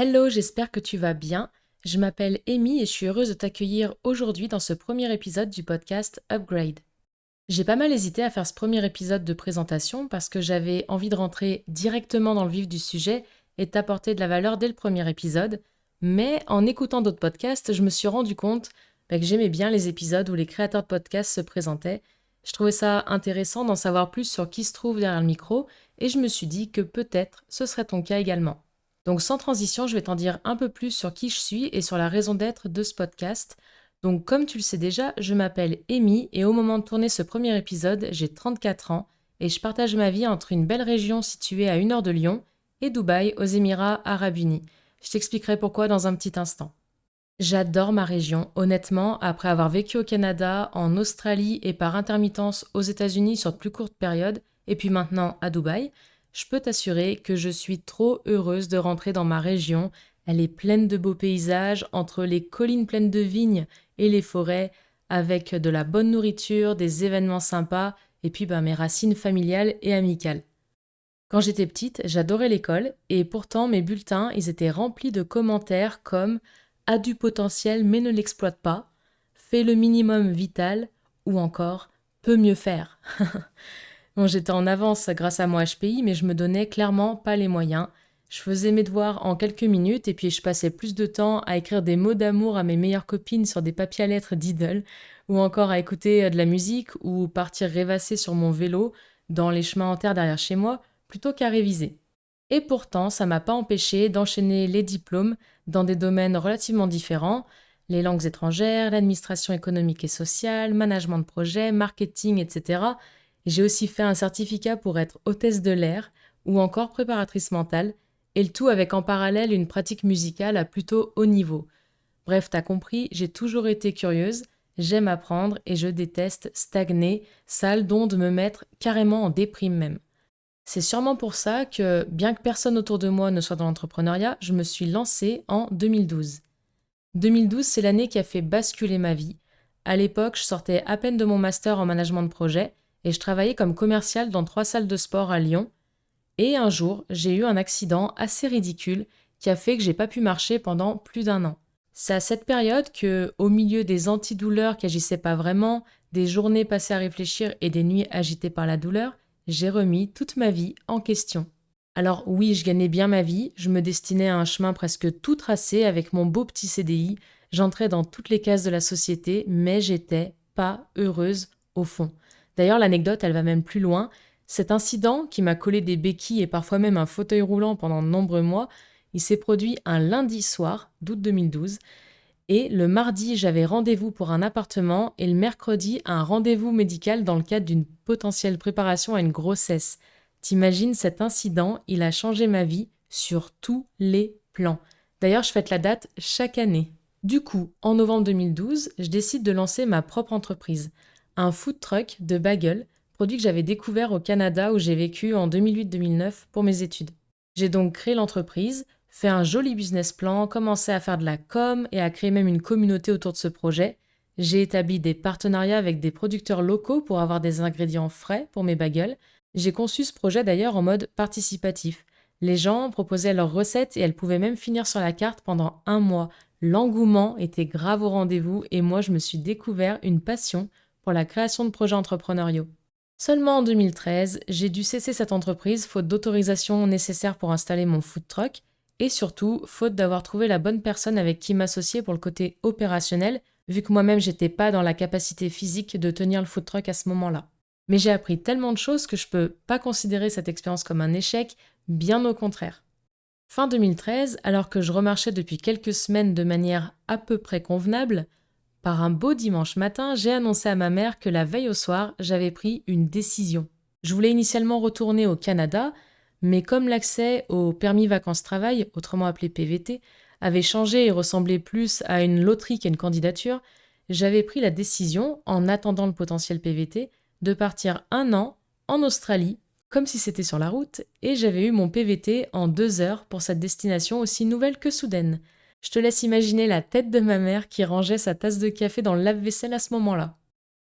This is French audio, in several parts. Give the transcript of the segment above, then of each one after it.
Hello, j'espère que tu vas bien. Je m'appelle Amy et je suis heureuse de t'accueillir aujourd'hui dans ce premier épisode du podcast Upgrade. J'ai pas mal hésité à faire ce premier épisode de présentation parce que j'avais envie de rentrer directement dans le vif du sujet et de t'apporter de la valeur dès le premier épisode, mais en écoutant d'autres podcasts, je me suis rendu compte que j'aimais bien les épisodes où les créateurs de podcasts se présentaient. Je trouvais ça intéressant d'en savoir plus sur qui se trouve derrière le micro et je me suis dit que peut-être ce serait ton cas également. Donc sans transition, je vais t'en dire un peu plus sur qui je suis et sur la raison d'être de ce podcast. Donc comme tu le sais déjà, je m'appelle Amy et au moment de tourner ce premier épisode, j'ai 34 ans et je partage ma vie entre une belle région située à 1 heure de Lyon et Dubaï aux Émirats Arabes Unis. Je t'expliquerai pourquoi dans un petit instant. J'adore ma région, honnêtement, après avoir vécu au Canada, en Australie et par intermittence aux États-Unis sur de plus courtes périodes, et puis maintenant à Dubaï, je peux t'assurer que je suis trop heureuse de rentrer dans ma région. Elle est pleine de beaux paysages, entre les collines pleines de vignes et les forêts, avec de la bonne nourriture, des événements sympas, et puis mes racines familiales et amicales. Quand j'étais petite, j'adorais l'école, et pourtant mes bulletins, ils étaient remplis de commentaires comme a du potentiel mais ne l'exploite pas, fait le minimum vital ou encore peut mieux faire. Bon, j'étais en avance grâce à mon HPI, mais je me donnais clairement pas les moyens. Je faisais mes devoirs en quelques minutes et puis je passais plus de temps à écrire des mots d'amour à mes meilleures copines sur des papiers à lettres d'idole, ou encore à écouter de la musique ou partir rêvasser sur mon vélo dans les chemins en terre derrière chez moi, plutôt qu'à réviser. Et pourtant, ça m'a pas empêché d'enchaîner les diplômes dans des domaines relativement différents, les langues étrangères, l'administration économique et sociale, management de projet, marketing, etc. J'ai aussi fait un certificat pour être hôtesse de l'air ou encore préparatrice mentale, et le tout avec en parallèle une pratique musicale à plutôt haut niveau. Bref, t'as compris, j'ai toujours été curieuse, j'aime apprendre et je déteste stagner, sale don de me mettre carrément en déprime même. C'est sûrement pour ça que, bien que personne autour de moi ne soit dans l'entrepreneuriat, je me suis lancée en 2012. 2012, c'est l'année qui a fait basculer ma vie. À l'époque, je sortais à peine de mon master en management de projet et je travaillais comme commercial dans 3 salles de sport à Lyon. Et un jour, j'ai eu un accident assez ridicule qui a fait que j'ai pas pu marcher pendant plus d'1 an. C'est à cette période que, au milieu des antidouleurs qui agissaient pas vraiment, des journées passées à réfléchir et des nuits agitées par la douleur, j'ai remis toute ma vie en question. Alors oui, je gagnais bien ma vie, je me destinais à un chemin presque tout tracé avec mon beau petit CDI, j'entrais dans toutes les cases de la société, mais j'étais pas heureuse au fond. D'ailleurs, l'anecdote, elle va même plus loin. Cet incident, qui m'a collé des béquilles et parfois même un fauteuil roulant pendant de nombreux mois, il s'est produit un lundi soir d'août 2012, et le mardi, j'avais rendez-vous pour un appartement et le mercredi, un rendez-vous médical dans le cadre d'une potentielle préparation à une grossesse. T'imagines, cet incident, il a changé ma vie sur tous les plans. D'ailleurs, je fête la date chaque année. Du coup, en novembre 2012, je décide de lancer ma propre entreprise, un food truck de bagels, produit que j'avais découvert au Canada où j'ai vécu en 2008-2009 pour mes études. J'ai donc créé l'entreprise, fait un joli business plan, commencé à faire de la com et à créer même une communauté autour de ce projet. J'ai établi des partenariats avec des producteurs locaux pour avoir des ingrédients frais pour mes bagels. J'ai conçu ce projet d'ailleurs en mode participatif. Les gens proposaient leurs recettes et elles pouvaient même finir sur la carte pendant 1 mois. L'engouement était grave au rendez-vous et moi je me suis découvert une passion pour la création de projets entrepreneuriaux. Seulement en 2013, j'ai dû cesser cette entreprise faute d'autorisation nécessaire pour installer mon food truck et surtout faute d'avoir trouvé la bonne personne avec qui m'associer pour le côté opérationnel, vu que moi-même j'étais pas dans la capacité physique de tenir le food truck à ce moment-là. Mais j'ai appris tellement de choses que je peux pas considérer cette expérience comme un échec, bien au contraire. Fin 2013, alors que je remarchais depuis quelques semaines de manière à peu près convenable, par un beau dimanche matin, j'ai annoncé à ma mère que la veille au soir, j'avais pris une décision. Je voulais initialement retourner au Canada, mais comme l'accès au permis vacances-travail, autrement appelé PVT, avait changé et ressemblait plus à une loterie qu'à une candidature, j'avais pris la décision, en attendant le potentiel PVT, de partir 1 an en Australie, comme si c'était sur la route, et j'avais eu mon PVT en 2 heures pour cette destination aussi nouvelle que soudaine. Je te laisse imaginer la tête de ma mère qui rangeait sa tasse de café dans le lave-vaisselle à ce moment-là.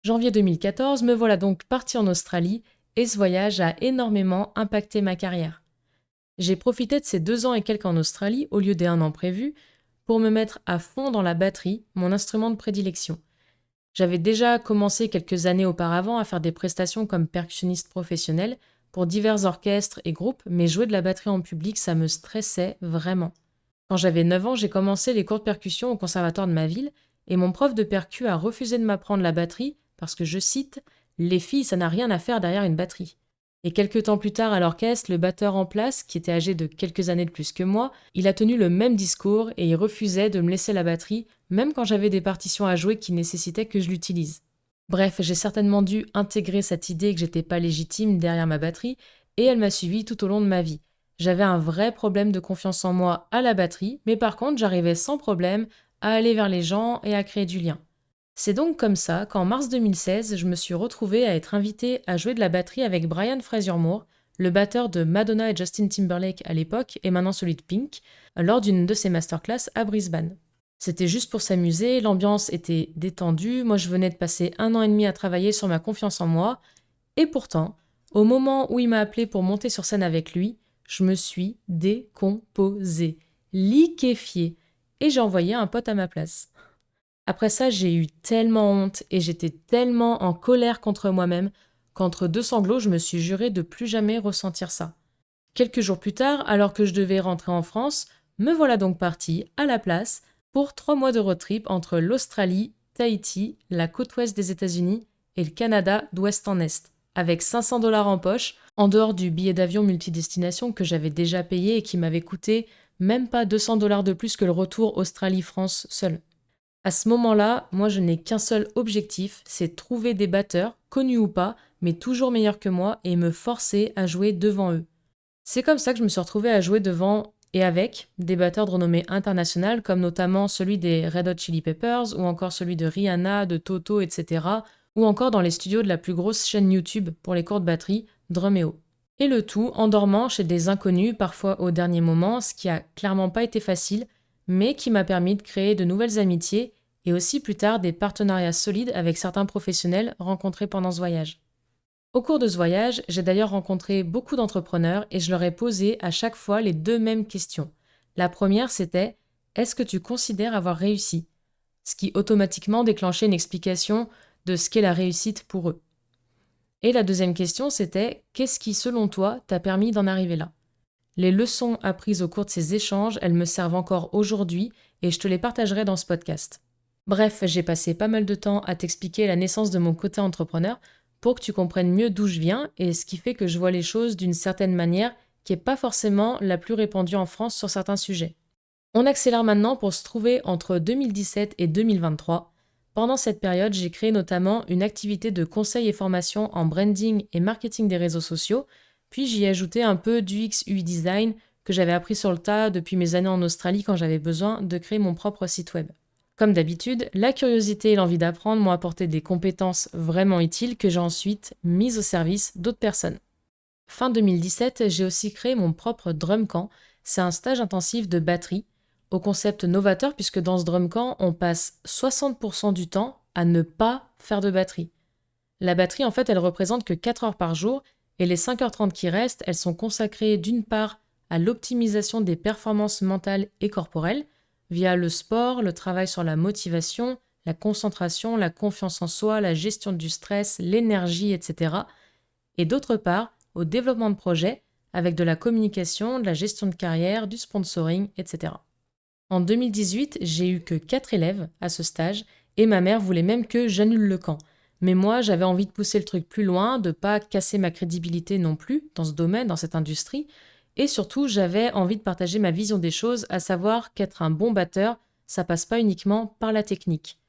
Janvier 2014, me voilà donc partie en Australie et ce voyage a énormément impacté ma carrière. J'ai profité de ces 2 ans et quelques en Australie, au lieu des 1 an prévus, pour me mettre à fond dans la batterie, mon instrument de prédilection. J'avais déjà commencé quelques années auparavant à faire des prestations comme percussionniste professionnel pour divers orchestres et groupes, mais jouer de la batterie en public, ça me stressait vraiment. Quand j'avais 9 ans, j'ai commencé les cours de percussion au conservatoire de ma ville et mon prof de percu a refusé de m'apprendre la batterie parce que, je cite, «Les filles, ça n'a rien à faire derrière une batterie». Et quelques temps plus tard à l'orchestre, le batteur en place, qui était âgé de quelques années de plus que moi, il a tenu le même discours et il refusait de me laisser la batterie, même quand j'avais des partitions à jouer qui nécessitaient que je l'utilise. Bref, j'ai certainement dû intégrer cette idée que j'étais pas légitime derrière ma batterie et elle m'a suivi tout au long de ma vie. J'avais un vrai problème de confiance en moi à la batterie, mais par contre, j'arrivais sans problème à aller vers les gens et à créer du lien. C'est donc comme ça qu'en mars 2016, je me suis retrouvée à être invitée à jouer de la batterie avec Brian Fraser-Moore, le batteur de Madonna et Justin Timberlake à l'époque et maintenant celui de Pink, lors d'une de ses masterclass à Brisbane. C'était juste pour s'amuser, l'ambiance était détendue, moi je venais de passer 1 an et demi à travailler sur ma confiance en moi, et pourtant, au moment où il m'a appelée pour monter sur scène avec lui, je me suis décomposée, liquéfiée, et j'ai envoyé un pote à ma place. Après ça, j'ai eu tellement honte et j'étais tellement en colère contre moi-même qu'entre 2 sanglots, je me suis juré de plus jamais ressentir ça. Quelques jours plus tard, alors que je devais rentrer en France, me voilà donc partie, à la place, pour 3 mois de road trip entre l'Australie, Tahiti, la côte ouest des États-Unis et le Canada d'ouest en est, avec 500 $ en poche, en dehors du billet d'avion multidestination que j'avais déjà payé et qui m'avait coûté même pas 200 $ de plus que le retour Australie-France seul. À ce moment-là, moi je n'ai qu'un seul objectif, c'est trouver des batteurs, connus ou pas, mais toujours meilleurs que moi, et me forcer à jouer devant eux. C'est comme ça que je me suis retrouvée à jouer devant et avec des batteurs de renommée internationale, comme notamment celui des Red Hot Chili Peppers, ou encore celui de Rihanna, de Toto, etc., ou encore dans les studios de la plus grosse chaîne YouTube pour les cours de batterie, Drumeo. Et le tout en dormant chez des inconnus, parfois au dernier moment, ce qui a clairement pas été facile, mais qui m'a permis de créer de nouvelles amitiés et aussi plus tard des partenariats solides avec certains professionnels rencontrés pendant ce voyage. Au cours de ce voyage, j'ai d'ailleurs rencontré beaucoup d'entrepreneurs et je leur ai posé à chaque fois les 2 mêmes questions. La première, c'était « Est-ce que tu considères avoir réussi ?» Ce qui automatiquement déclenchait une explication de ce qu'est la réussite pour eux. Et la deuxième question, c'était « Qu'est-ce qui, selon toi, t'a permis d'en arriver là ?» Les leçons apprises au cours de ces échanges, elles me servent encore aujourd'hui et je te les partagerai dans ce podcast. Bref, j'ai passé pas mal de temps à t'expliquer la naissance de mon côté entrepreneur pour que tu comprennes mieux d'où je viens et ce qui fait que je vois les choses d'une certaine manière qui n'est pas forcément la plus répandue en France sur certains sujets. On accélère maintenant pour se trouver entre 2017 et 2023. Pendant cette période, j'ai créé notamment une activité de conseil et formation en branding et marketing des réseaux sociaux, puis j'y ai ajouté un peu d'UX UI design que j'avais appris sur le tas depuis mes années en Australie quand j'avais besoin de créer mon propre site web. Comme d'habitude, la curiosité et l'envie d'apprendre m'ont apporté des compétences vraiment utiles que j'ai ensuite mises au service d'autres personnes. Fin 2017, j'ai aussi créé mon propre drum camp. C'est un stage intensif de batterie, au concept novateur puisque dans ce drum camp, on passe 60% du temps à ne pas faire de batterie. La batterie, en fait, elle représente que 4 heures par jour et les 5h30 qui restent, elles sont consacrées d'une part à l'optimisation des performances mentales et corporelles, via le sport, le travail sur la motivation, la concentration, la confiance en soi, la gestion du stress, l'énergie, etc. Et d'autre part, au développement de projets, avec de la communication, de la gestion de carrière, du sponsoring, etc. En 2018, j'ai eu que 4 élèves à ce stage, et ma mère voulait même que j'annule le camp. Mais moi, j'avais envie de pousser le truc plus loin, de pas casser ma crédibilité non plus dans ce domaine, dans cette industrie, et surtout, j'avais envie de partager ma vision des choses, à savoir qu'être un bon batteur, ça passe pas uniquement par la technique.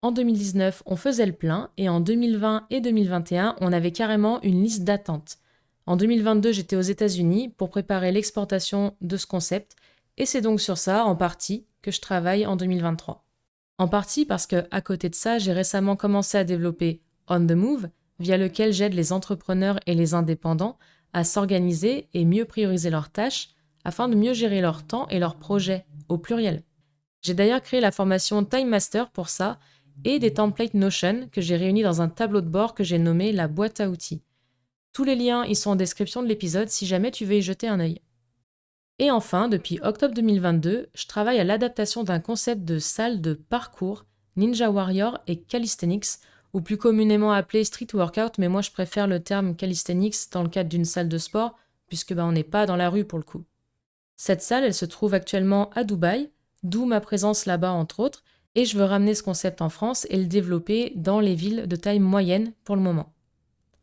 En 2019, on faisait le plein, et en 2020 et 2021, on avait carrément une liste d'attente. En 2022, j'étais aux États-Unis pour préparer l'exportation de ce concept, et c'est donc sur ça, en partie, que je travaille en 2023. En partie parce que, à côté de ça, j'ai récemment commencé à développer On the Move, via lequel j'aide les entrepreneurs et les indépendants à s'organiser et mieux prioriser leurs tâches afin de mieux gérer leur temps et leurs projets, au pluriel. J'ai d'ailleurs créé la formation Time Master pour ça et des templates Notion que j'ai réunis dans un tableau de bord que j'ai nommé la boîte à outils. Tous les liens y sont en description de l'épisode si jamais tu veux y jeter un œil. Et enfin, depuis octobre 2022, je travaille à l'adaptation d'un concept de salle de parkour, Ninja Warrior et Calisthenics, ou plus communément appelé street workout, mais moi je préfère le terme calisthenics dans le cadre d'une salle de sport, puisque on n'est pas dans la rue pour le coup. Cette salle, elle se trouve actuellement à Dubaï, d'où ma présence là-bas entre autres, et je veux ramener ce concept en France et le développer dans les villes de taille moyenne pour le moment.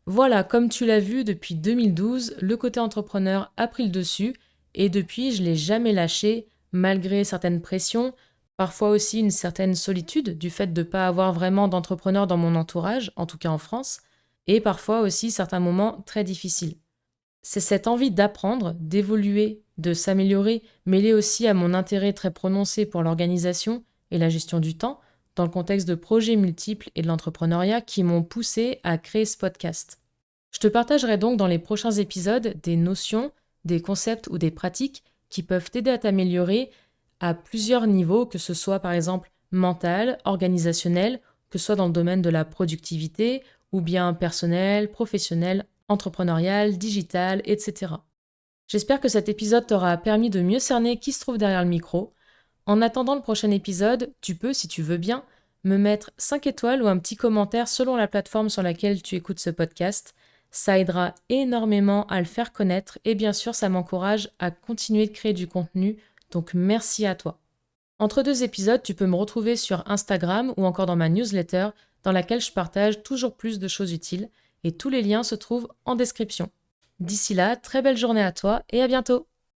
Voilà, comme tu l'as vu, depuis 2012, le côté entrepreneur a pris le dessus, et depuis, je ne l'ai jamais lâché, malgré certaines pressions, parfois aussi une certaine solitude du fait de ne pas avoir vraiment d'entrepreneurs dans mon entourage, en tout cas en France, et parfois aussi certains moments très difficiles. C'est cette envie d'apprendre, d'évoluer, de s'améliorer, mêlée aussi à mon intérêt très prononcé pour l'organisation et la gestion du temps, dans le contexte de projets multiples et de l'entrepreneuriat qui m'ont poussé à créer ce podcast. Je te partagerai donc dans les prochains épisodes des notions, des concepts ou des pratiques qui peuvent t'aider à t'améliorer à plusieurs niveaux, que ce soit par exemple mental, organisationnel, que ce soit dans le domaine de la productivité ou bien personnel, professionnel, entrepreneurial, digital, etc. J'espère que cet épisode t'aura permis de mieux cerner qui se trouve derrière le micro. En attendant le prochain épisode, tu peux, si tu veux bien, me mettre 5 étoiles ou un petit commentaire selon la plateforme sur laquelle tu écoutes ce podcast. Ça aidera énormément à le faire connaître et bien sûr, ça m'encourage à continuer de créer du contenu, donc merci à toi. Entre deux épisodes, tu peux me retrouver sur Instagram ou encore dans ma newsletter dans laquelle je partage toujours plus de choses utiles et tous les liens se trouvent en description. D'ici là, très belle journée à toi et à bientôt!